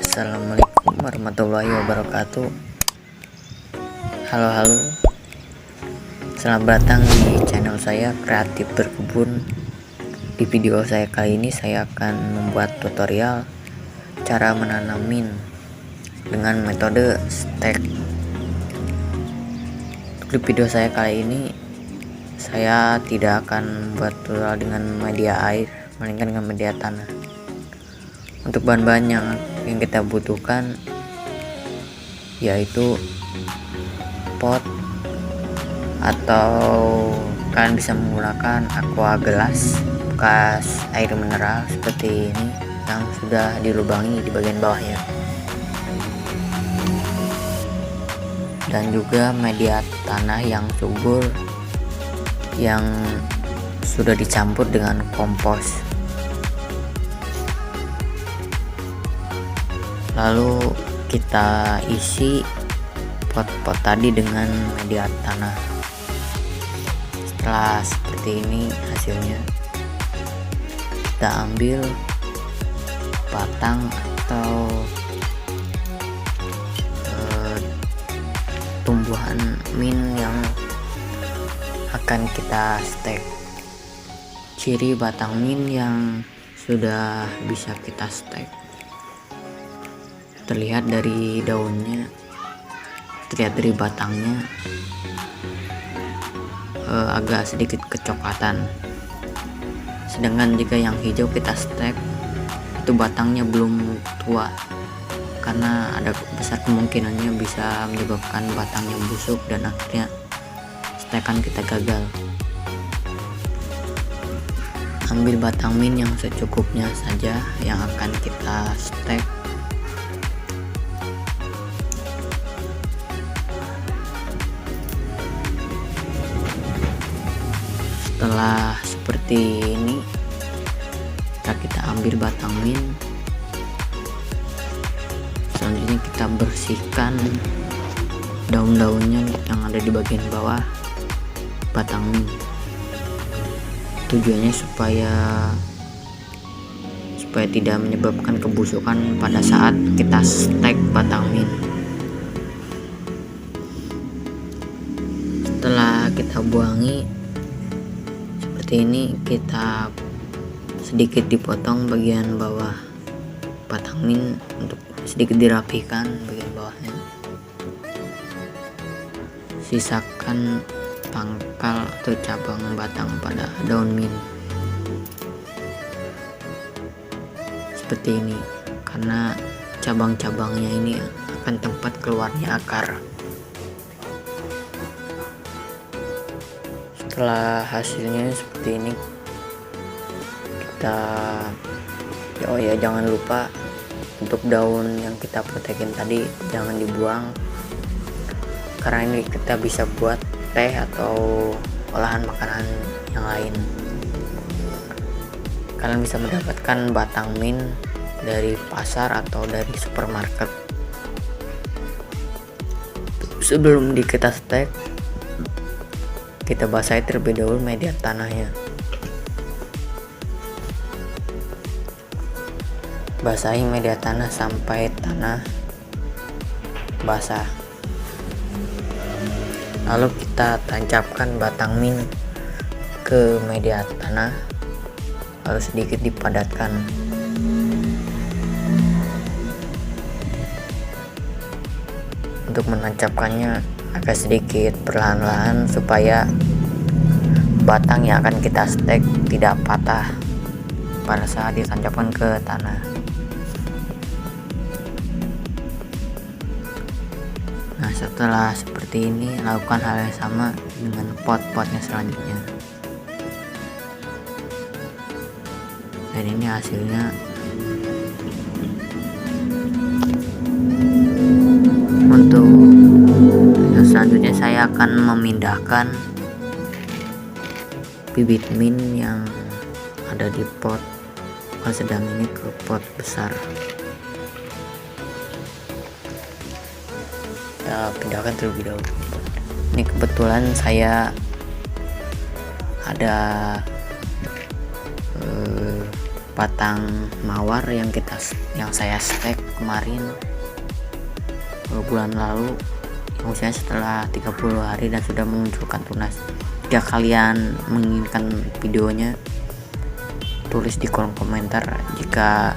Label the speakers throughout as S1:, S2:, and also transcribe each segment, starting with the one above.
S1: Assalamualaikum warahmatullahi wabarakatuh. Halo, selamat datang di channel saya Kreatif Berkebun. Di video saya kali ini saya akan membuat tutorial cara menanam mint dengan metode stek. Di video saya kali ini saya tidak akan membuat tutorial dengan media air, melainkan dengan media tanah. Untuk bahan-bahan yang kita butuhkan yaitu pot, atau kalian bisa menggunakan aqua gelas bekas air mineral seperti ini yang sudah dilubangi di bagian bawahnya, dan juga media tanah yang subur yang sudah dicampur dengan kompos. Lalu kita isi pot-pot tadi dengan media tanah. Setelah seperti ini hasilnya, kita ambil batang atau tumbuhan mint yang akan kita stek. Ciri batang mint yang sudah bisa kita stek terlihat dari daunnya, terlihat dari batangnya agak sedikit kecoklatan. Sedangkan jika yang hijau kita stek, itu batangnya belum tua, karena ada besar kemungkinannya bisa menyebabkan batangnya busuk dan akhirnya stekan kita gagal. Ambil batang mint yang secukupnya saja yang akan kita stek. Setelah seperti ini, kita ambil batang mint. Selanjutnya kita bersihkan daun-daunnya yang ada di bagian bawah batang mint. Tujuannya supaya tidak menyebabkan kebusukan pada saat kita stek batang mint. Setelah kita buangi ini, kita sedikit dipotong bagian bawah batang mint untuk sedikit dirapikan bagian bawahnya. Sisakan pangkal atau cabang batang pada daun mint seperti ini, karena cabang-cabangnya ini akan tempat keluarnya akar. Setelah hasilnya seperti ini, kita jangan lupa untuk daun yang kita protekin tadi jangan dibuang, karena ini kita bisa buat teh atau olahan makanan yang lain. Kalian bisa mendapatkan batang mint dari pasar atau dari supermarket. Sebelum kita stek, kita basahi terlebih dahulu media tanahnya. Basahi media tanah sampai tanah basah. Lalu kita tancapkan batang mint ke media tanah, lalu sedikit dipadatkan. Untuk menancapkannya agak sedikit perlahan-lahan supaya batang yang akan kita stek tidak patah pada saat ditancapkan ke tanah. Nah, setelah seperti ini, lakukan hal yang sama dengan pot-potnya selanjutnya. Dan ini hasilnya. Untuk selanjutnya saya akan memindahkan bibit mint yang ada di pot sedang ini ke pot besar. Kita pindahkan terlebih dahulu. Ini kebetulan saya ada batang mawar yang yang saya stack kemarin 2 bulan lalu, yang usianya setelah 30 hari dan sudah memunculkan tunas. Jika kalian menginginkan videonya, tulis di kolom komentar jika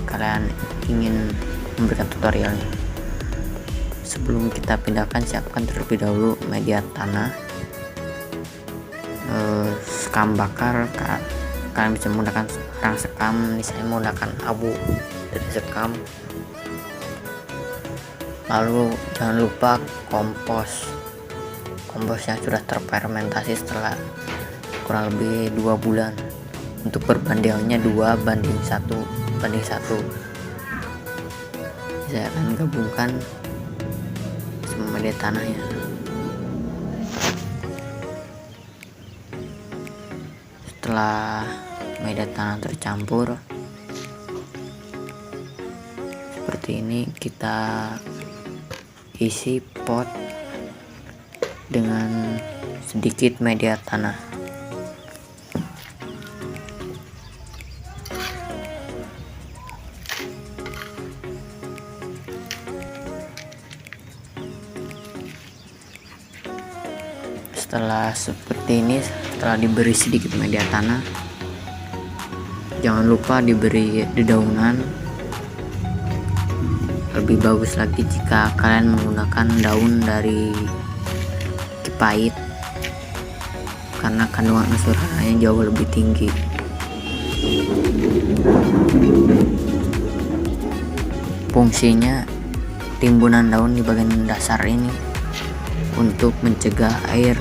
S1: kalian ingin memberikan tutorialnya. Sebelum kita pindahkan, siapkan terlebih dahulu media tanah, sekam bakar. Kalian bisa menggunakan arang sekam, ini saya menggunakan abu dari sekam. Lalu jangan lupa kompos yang sudah terfermentasi setelah kurang lebih 2 bulan. Untuk perbandingannya 2:1. Saya akan gabungkan semua media tanahnya. Setelah media tanah tercampur seperti ini, kita isi pot dengan sedikit media tanah. Setelah seperti ini, setelah diberi sedikit media tanah, jangan lupa diberi dedaunan. Lebih bagus lagi jika kalian menggunakan daun dari kipait, karena kandungan unsur haranya jauh lebih tinggi. Fungsinya, timbunan daun di bagian dasar ini untuk mencegah air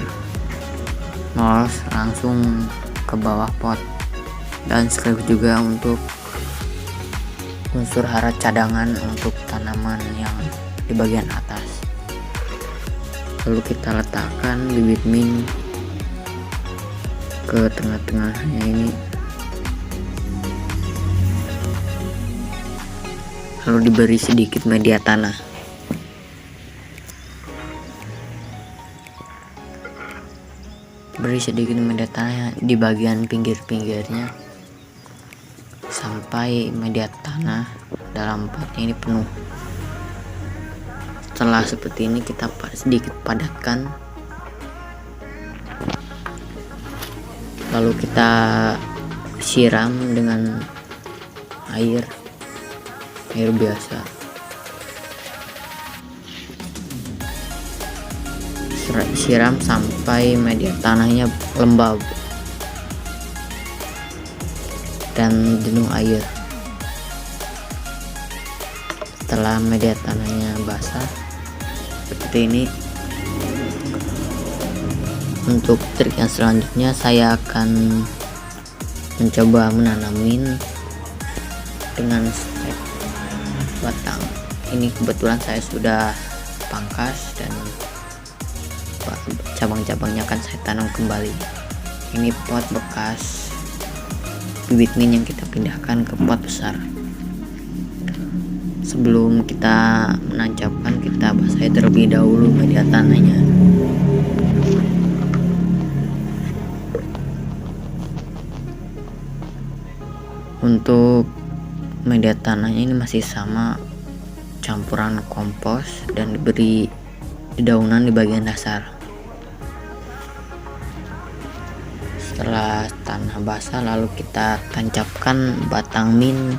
S1: melolos langsung ke bawah pot, dan sekaligus juga untuk unsur hara cadangan untuk tanaman yang di bagian atas. Lalu kita letakkan bibit mint ke tengah-tengahnya ini, lalu diberi sedikit media tanah. Beri sedikit media tanah di bagian pinggir-pinggirnya sampai media tanah dalam potnya ini penuh. Setelah seperti ini, kita sedikit padatkan, lalu kita siram dengan air biasa. Siram sampai media tanahnya lembab dan jenuh air. Setelah media tanahnya basah seperti ini, untuk trik yang selanjutnya saya akan mencoba menanamin dengan stek batang. Ini kebetulan saya sudah pangkas dan cabang-cabangnya akan saya tanam kembali. Ini pot bekas bibit mint yang kita pindahkan ke pot besar. Sebelum kita menancapkan, kita basahi terlebih dahulu media tanahnya. Untuk media tanahnya ini masih sama, campuran kompos dan diberi dedaunan di bagian dasar. Setelah tanah basah, lalu kita tancapkan batang mint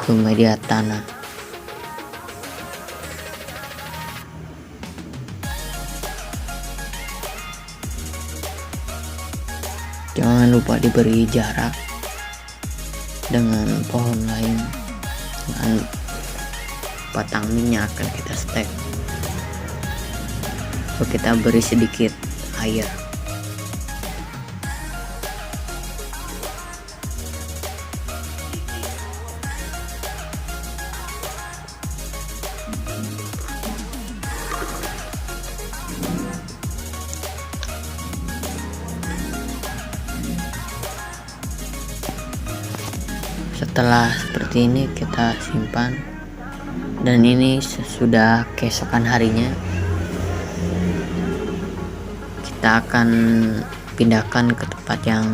S1: ke media tanah. Jangan lupa diberi jarak dengan pohon lain dengan batang mintnya akan kita stek. Lalu kita beri sedikit air. Setelah seperti ini kita simpan, dan ini sudah keesokan harinya kita akan pindahkan ke tempat yang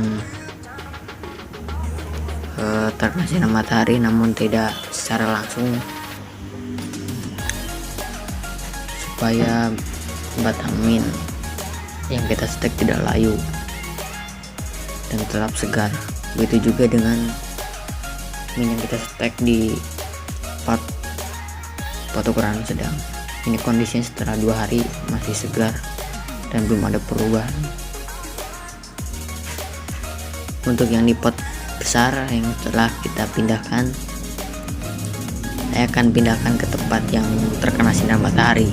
S1: terkena sinar matahari namun tidak secara langsung, supaya batang min yang kita stek tidak layu dan tetap segar. Begitu juga dengan min yang kita stek di pot ukuran sedang. Ini kondisinya setelah 2 hari masih segar dan belum ada perubahan. Untuk yang di pot besar yang telah kita pindahkan, saya akan pindahkan ke tempat yang terkena sinar matahari.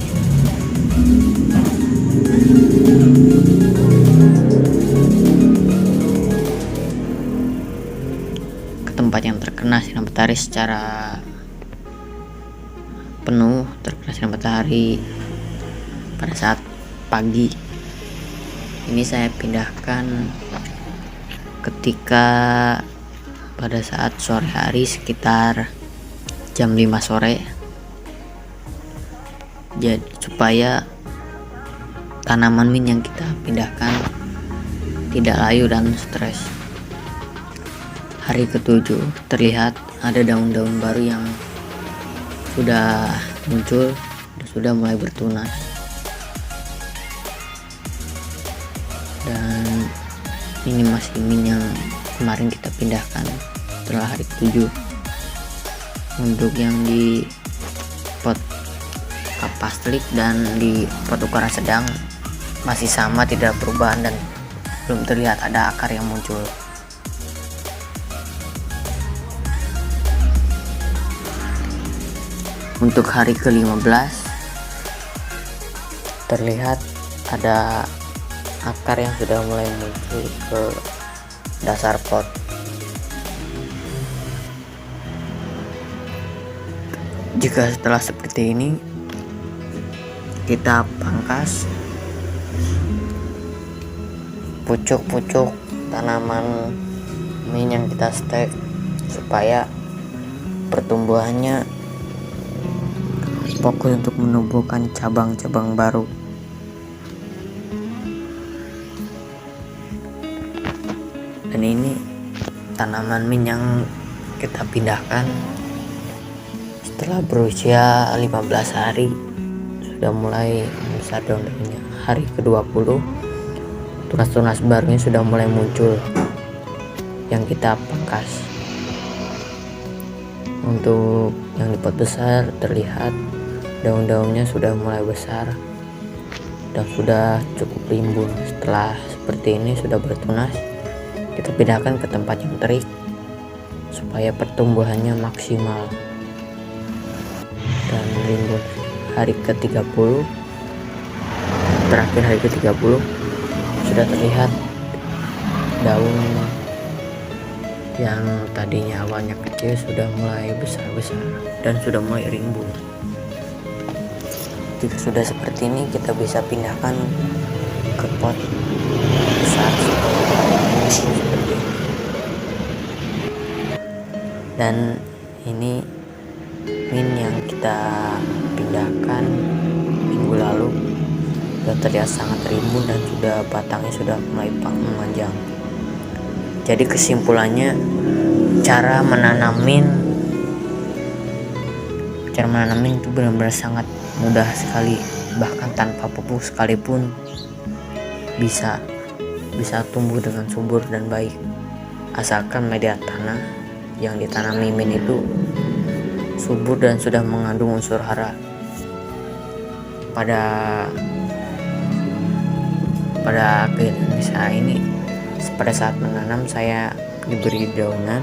S1: Ke tempat yang terkena sinar matahari secara penuh, terkena sinar matahari pada saat pagi. Ini saya pindahkan ketika pada saat sore hari sekitar jam 5 sore, jadi supaya tanaman min yang kita pindahkan tidak layu dan stres. Hari ke-7 terlihat ada daun-daun baru yang sudah muncul dan sudah mulai bertunas, dan ini masih min yang kemarin kita pindahkan setelah hari ke-7. Untuk yang di pot kapas telik dan di pot ukuran sedang masih sama, tidak perubahan dan belum terlihat ada akar yang muncul. Untuk hari ke-15 terlihat ada akar yang sudah mulai muncul ke dasar pot. Jika setelah seperti ini kita pangkas pucuk-pucuk tanaman min yang kita stek supaya pertumbuhannya fokus untuk menumbuhkan cabang-cabang baru. Dan ini tanaman min yang kita pindahkan setelah berusia 15 hari sudah mulai besar daun-daunnya. Hari ke-20 tunas-tunas barunya sudah mulai muncul yang kita pangkas. Untuk yang di pot besar terlihat daun-daunnya sudah mulai besar dan sudah cukup rimbun. Setelah seperti ini sudah bertunas, kita pindahkan ke tempat yang terik supaya pertumbuhannya maksimal dan rimbun. Hari ke-30, terakhir hari ke-30 sudah terlihat daun yang tadinya awalnya kecil sudah mulai besar-besar dan sudah mulai rimbun. Jika sudah seperti ini, kita bisa pindahkan ke pot besar seperti ini. Dan ini min yang kita pindahkan minggu lalu sudah terlihat sangat rimbun dan sudah batangnya sudah mulai memanjang. Jadi kesimpulannya, cara menanam min itu benar-benar sangat mudah sekali, bahkan tanpa pupuk sekalipun bisa tumbuh dengan subur dan baik, asalkan media tanah yang ditanami min itu subur dan sudah mengandung unsur hara. Pada kegiatan saya ini, pada saat menanam saya diberi daunan,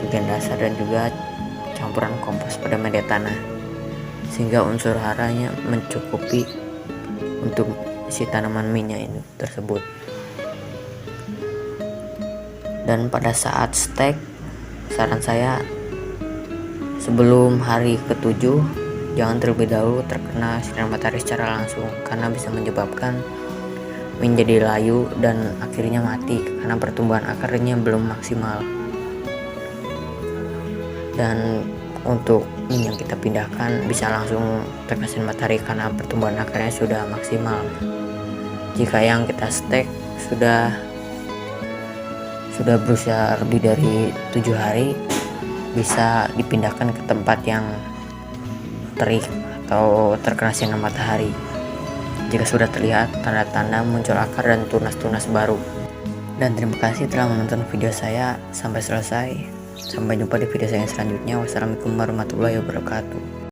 S1: bagian dasar dan juga campuran kompos pada media tanah, sehingga unsur haranya mencukupi untuk si tanaman minyak ini tersebut. Dan pada saat stek, saran saya sebelum hari ke-7 jangan terlebih dahulu terkena sinar matahari secara langsung, karena bisa menyebabkan menjadi layu dan akhirnya mati karena pertumbuhan akarnya belum maksimal. Dan untuk min yang kita pindahkan bisa langsung terkena sinar matahari karena pertumbuhan akarnya sudah maksimal. Jika yang kita stek sudah berusia lebih dari 7 hari, bisa dipindahkan ke tempat yang terik atau terkena sinar matahari jika sudah terlihat tanda-tanda muncul akar dan tunas-tunas baru. Dan terima kasih telah menonton video saya sampai selesai. Sampai jumpa di video saya selanjutnya. Wassalamualaikum warahmatullahi wabarakatuh.